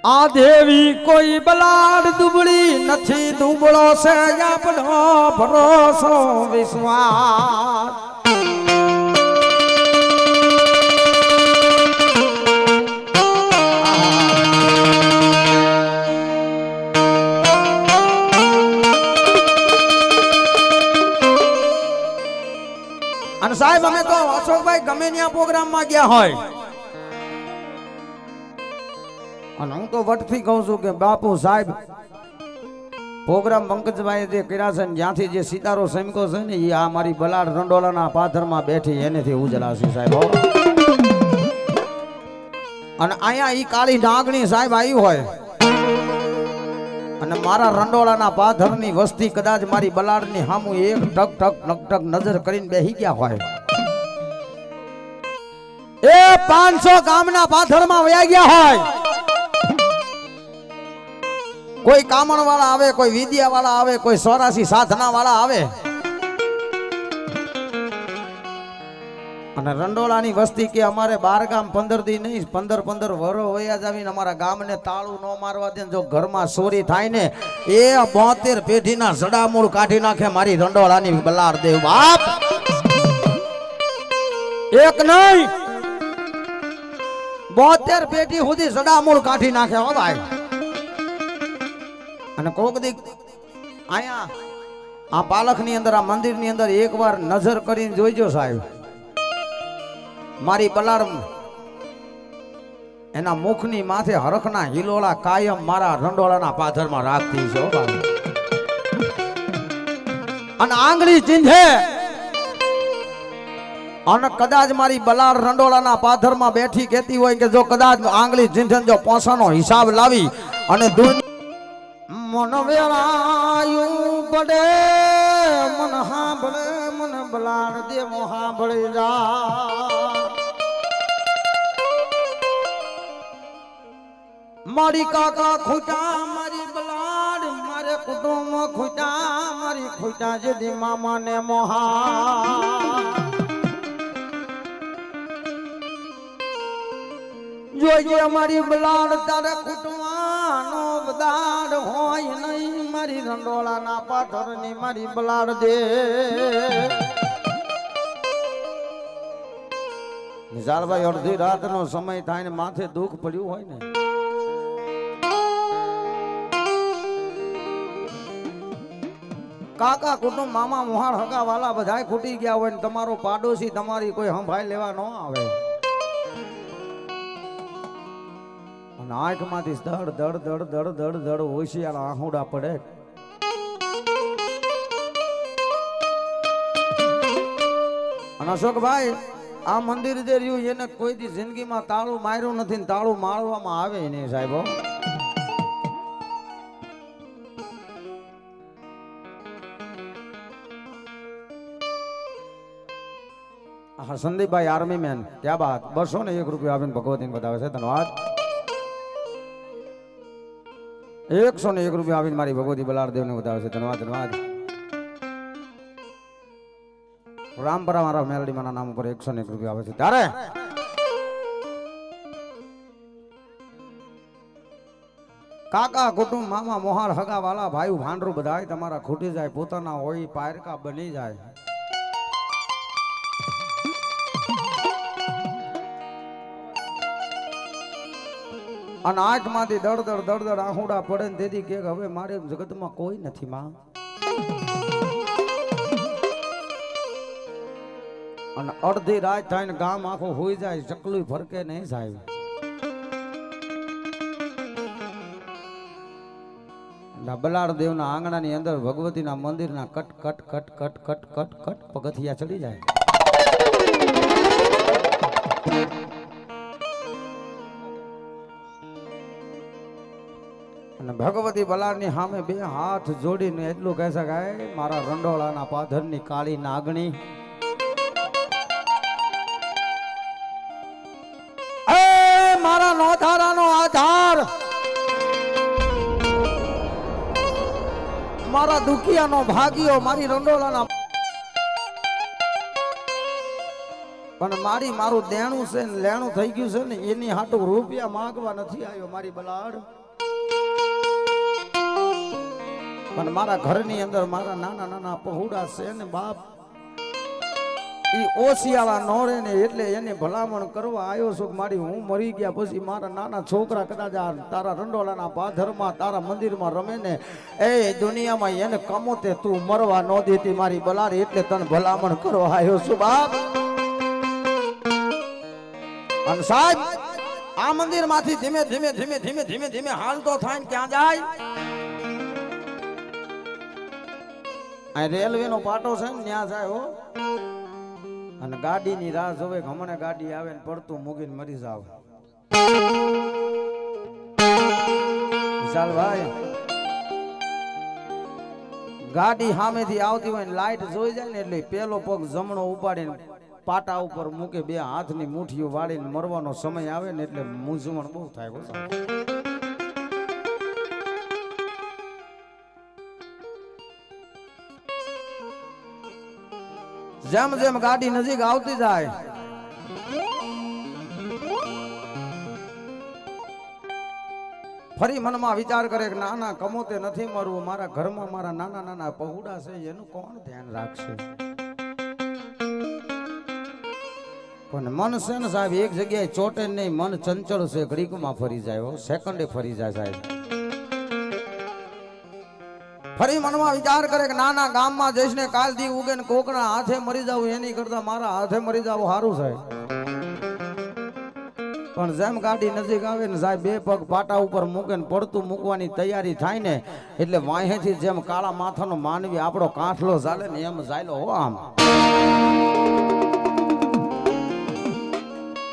આ દેવી કોઈ બલાડ દુબળી નથી, દુબળો છે આપણો ભરોસો વિશ્વાસ. અને સાહેબ અમે તો અશોકભાઈ ગમે ત્યાં પ્રોગ્રામ માં ગયા હોય અને હું તો વટથી કહું છું કે બાપુ સાહેબ પ્રોગ્રામ પંકજભાઈ જે કર્યા છે જ્યાંથી જે સિતારો સૈમકો છે ને એ આ મારી બલાડ રંડોલાના પાથરમાં બેઠી એનેથી ઉજળાશે સાહેબ. અને અહીંયા ઈ કાળી ડાંગણી સાહેબ આવી હોય અને મારા રંડોલાના પાથરની વસ્તી કદાચ મારી બલાડની સામું એક ટક ટક નકટક નજર કરીને બેહી ગયા હોય, એ 500 ગામના પાથરમાં વયા ગયા હોય, કોઈ કામણ વાળા આવે, કોઈ વિદ્યા વાળા આવે, કોઈ 84 સાધના વાળા આવે અને રંડોલાની વસ્તી કે અમારે 12 ગામ 15 દી નહીં 15 વરો વયા જાવીને અમારા ગામને તાળું ન મારવા દે. જો ઘરમાં ચોરી થાય ને એ 72 પેઢીના જડામૂળ કાઢી નાખે મારી રંડોલાની બલાડ દેવ બાપ. એક નહીં 72 પેઢી સુધી જડામૂળ કાઢી નાખે હો ભાઈ. અને કોક દી આયા આ પાલખની અંદર આ મંદિરની અંદર એકવાર નજર કરીને જોઈજો સાહેબ, મારી બલાડ એના મુખની માથે હરખના હિલોળા કાયમ મારા રંડોલાના પાથરમાં રાખતી છે. અને આંગળી ચીંધે અને કદાચ મારી બલાડ રંડોલાના પાથરમાં બેઠી કહેતી હોય કે જો કદાચ આંગળી ચીંધે જો પોસાનો હિસાબ લાવી અને મન વેરાયું પડે મન હાંભળે મન બલાડ દે હાંભળી જા. મારી કાકા ખૂટા મારી બલાડ મારે કુટુંબ ખૂટા મારી ખૂટા જેદી મામા ને મોહા. જોઈએ મારી બલાડ તારે કુટવાનો બદાડ હોય નહીં, મારી રંડોલાના પાથરની મારી બલાડ દે. નિઝારભાઈ અડધી રાતનો સમય થાય ને માથે દુઃખ પડ્યું હોય ને કાકા કુટુંબ મામા મોહાણ હગા વાલા બધાય ખૂટી ગયા હોય ને તમારો પાડોશી તમારી કોઈ સંભાળ લેવા ન આવે અને આંખમાંથી ધડ ધડ ધડ ધડ ધડ ધડ હોશિયાર આહુડા પડે. અને અશોકભાઈ આ મંદિર જે રહ્યું એને કોઈ દી જિંદગીમાં તાળું માર્યું નથી ને તાળું મારવામાં આવે નહીં સાહેબો. હા સંદીપભાઈ આર્મી મેન ક્યાં બાત. 201 રૂપિયા આપીને ભગવતીને બતાવે છે. ધન્યવાદ. 101 રૂપિયા આપીને મારી ભગવતી બલાડદેવને બતાવે છે. ધન્યવાદ ધન્યવાદ. રામપરા મારા મેલડી માના નામ ઉપર 101 રૂપિયા આવે છે. ત્યારે કાકા કુટુંબ મામા મોહાર હગા વાલા ભાઈ ભાંડરું બધા તમારા ખૂટી જાય, પોતાના હોય પાયરકા બની જાય. અને આંખમાંથી દડ દડ દડ દડ આહુડા પડે ને તેથી કે હવે મારે જગતમાં કોઈ નથી માં. અને અડધી રાત થાય ને ગામ આખું હોઈ જાય, ચકલું ફરકે નહીં સાહેબ. બલાડ દેવના આંગણાની અંદર ભગવતીના મંદિરના cut cut cut cut cut cut cut પગથિયા ચડી જાય. અને ભગવતી બલાડની સામે 2 હાથ જોડીને એટલું કહી શકાય, મારા રંડોળાના પાથરની કાળી નાગણી મારા નોધારાનો આધાર, મારા દુખિયાનો ભાગ્યો, મારી રંડોલાના પણ મારું દેણું છે ને લેણું થઈ ગયું છે ને એની હાટું રૂપિયા માંગવા નથી આવ્યો મારી બલાડ. પણ મારા ઘરની અંદર મારા નાના નાના પહોળા છે ને બાપ ઈ ઓશિયાળા નો રે ને એટલે એને ભલામણ કરવા આવ્યો છું કે મારી હું મરી ગયા પછી મારા નાના છોકરા કદાચ તારા રંડોળાના પાધરમાં તારા મંદિરમાં રમે ને એ દુનિયામાં એને કમોતે તું મરવા ન દેતી મારી બલારી એટલે તને ભલામણ કરવા આવ્યો છું બાપ. અને સાહેબ આ મંદિર માંથી ધીમે ધીમે ધીમે ધીમે ધીમે ધીમે હાલતો થાય ને ક્યાં જાય? આ રેલવે નો પાટો છે ને ત્યાં જાય હો. અને ગાડીની રાહ જોવે કે હમણાં ગાડી આવે ને પડતું મૂકીને મરી જાવ. વિશાલ ભાઈ ગાડી સામેથી આવતી હોય ને લાઈટ જોઈ જાય ને એટલે પેલો પગ જમણો ઉપાડીને પાટા ઉપર મૂકે, બે હાથની મુઠ્ઠીઓ વાળીને મરવાનો સમય આવે ને એટલે મૂંઝવણ બહુ થાય. જેમ જેમ ગાડી નજીક આવતી જાય ફરી મનમાં વિચાર કરે કે ના ના કમોતે નથી મરવું, મારા ઘરમાં મારા નાના નાના પહોળા છે એનું કોણ ધ્યાન રાખશે? પણ મન છે ને સાહેબ એક જગ્યાએ ચોટે નહીં, મન ચંચળ છે, ઘડીકમાં ફરી જાય, સેકન્ડે ફરી જાય સાહેબ. ફરી મનમાં વિચાર કરે કે નાના ગામમાં જઈશ ને કાલ દી ઉગે ને કોકના હાથે મરી જાવ એની કરતા મારા હાથે મરી જાવ સારું છે. પણ જેમ ગાડી નજીક આવે ને સાહેબ બે પગ પાટા ઉપર મૂકે ને પડતું મૂકવાની તૈયારી થાય ને એટલે વાહેથી જેમ કાળા માથાનો માનવી આપણો કાંઠલો ચાલે ને એમ ચાલ્યો હો આમ.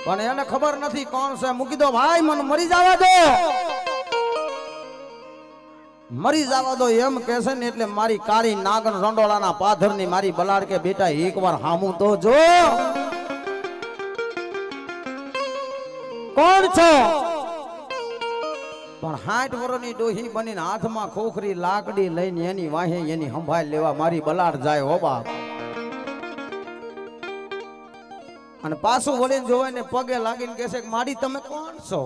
પણ એને ખબર નથી કોણ છે. મૂકી દો ભાઈ, મને મરી જવા દો, મરી જવા દો એમ કે છે ને એટલે મારી કાળી નાગન રંડોળાના પાધરની મારી બલાડ કે બેટા એકવાર હામું તો જો કોણ છો? પણ 60 વર્ષની ડોહી બનીને હાથમાં ખોખરી લાકડી લઈને એની વાહે એની સંભાળ લેવા મારી બલાડ જાય હો બાપ. અને પાછું વળીને જોવાય ને પગે લાગીને કહેશે કે મારી તમે કોણ છો?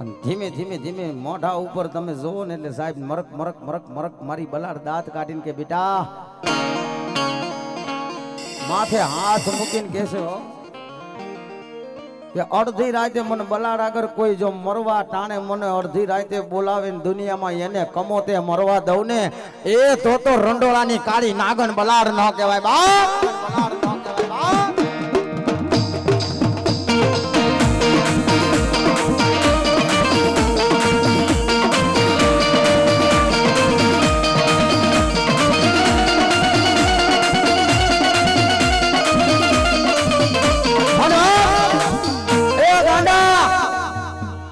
અને ધીમે ધીમે ધીમે મોઢા ઉપર તમે જોવો ને એટલે સાહેબ મરક મરક મરક મરક મારી બલાડ દાંત કાઢીને કે બેટા માથે હાથ મૂકીને કહેશે હો કે અડધી રાતે મને બલાડ આગળ કોઈ જો મરવા ટાણે મને અડધી રાતે બોલાવે ને દુનિયામાં એને કમોતે મરવા દઉં ને એ તો રંડોળાની કાળી નાગન બલાડ ન કહેવાય બાપ. બલાડ ન કહેવાય બાપ.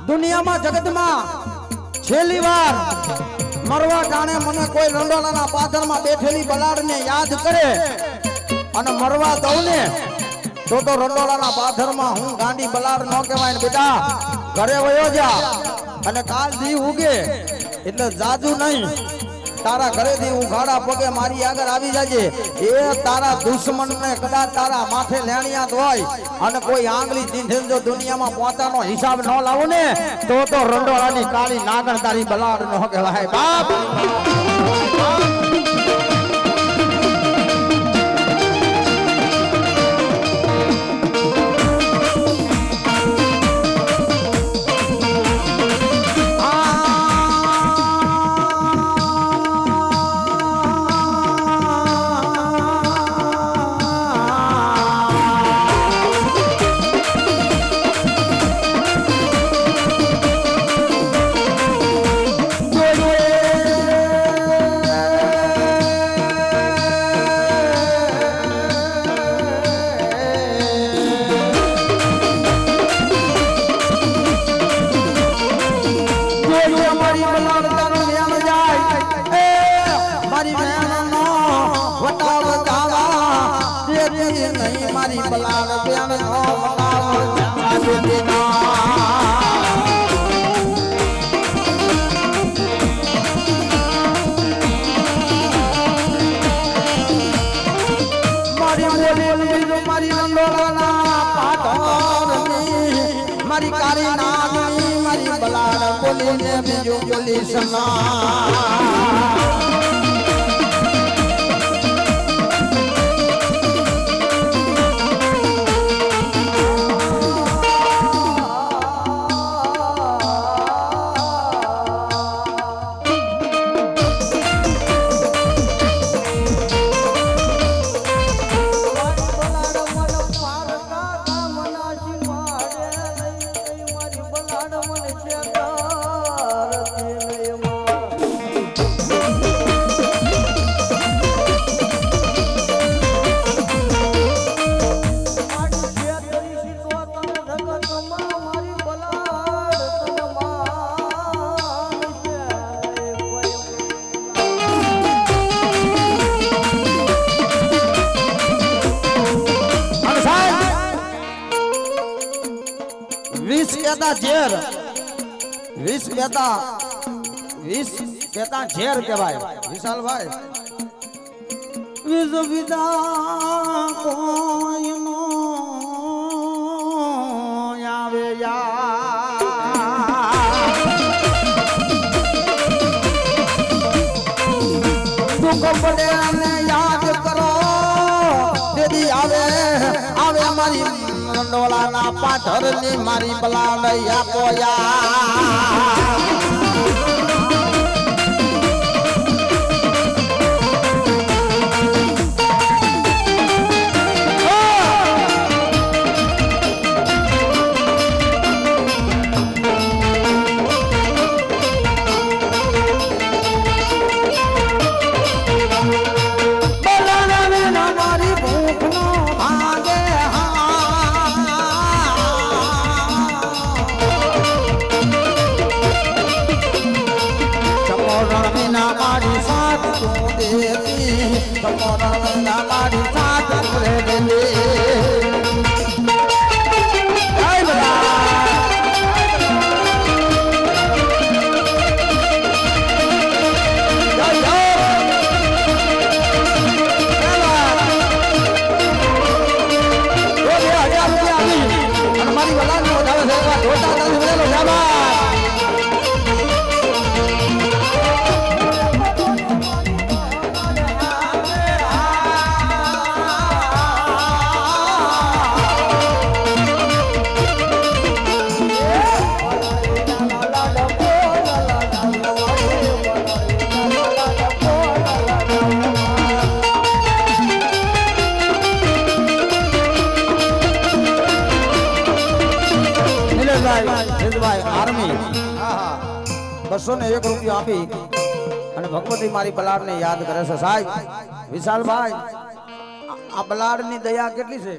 દુનિયામાં જગતમાં છેલ્લી વાર મરવા ટાણે મને કોઈ રંડોળાના પાથરમાં બેઠેલી બલાડને યાદ કરે અને મરવા દઉં ને તો રંડોળાના પાથરમાં હું ગાંડી બલાડ ન કહેવાય ને બેટા ઘરે વયો જા. અને કાલ દી ઉગે એટલે જાજુ નહીં, તારા ઘરેથી ઉઘાડા પગે મારી આગળ આવી જાજે. એ તારા દુશ્મનને કદાચ તારા માથે લેણિયાત હોય અને કોઈ આંગળી ચીંધે જો દુનિયામાં પોતાનો હિસાબ ન લાવું ને તો રંડોળાની કાળી નાગણ તારી બલાડ ન કહેવાય બાપ. મારી કારી નાગણી મારી બલાડ બોલીને બીજું બોલી સના વિષ કેતા ઝેર કહેવાય વિશાલભાઈ વિષ વિદા કોઈનો આવે દુઃખ પડે અને યાદ કરો તેથી આવે આવે મારી રંડોળાના પાથરની મારી બલાડ પોયા આર્મી 201 રૂપિયા આપી અને ભગવતી મારી બલાડને યાદ કરે છે સાહેબ વિશાલભાઈ આ બલાડની દયા કેટલી છે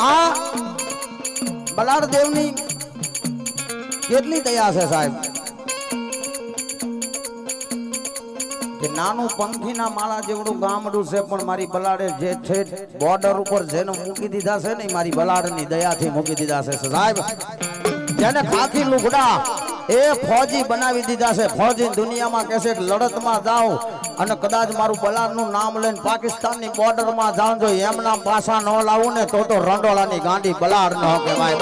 આ બલાડ દેવની કેટલી દયા છે સાહેબ કે નાનું પંખીના માળા જેવડું ગામડું છે પણ મારી બલાડે જે છે બોર્ડર ઉપર જેને મૂકી દીધા છે ને મારી બલાડની દયાથી મૂકી દીધા છે સાહેબ જેને ખાખી લુગડા એ ફૌજી બનાવી દીધા છે ફૌજી દુનિયામાં કહેશે કે લડતમાં જાઓ અને કદાચ મારું બલાડનું નામ લઈને પાકિસ્તાનની બોર્ડરમાં જાઉં જો એમના પાસા ન લાવું ને તો રંડોળાની ગાંડી બલાડ ન કહેવાય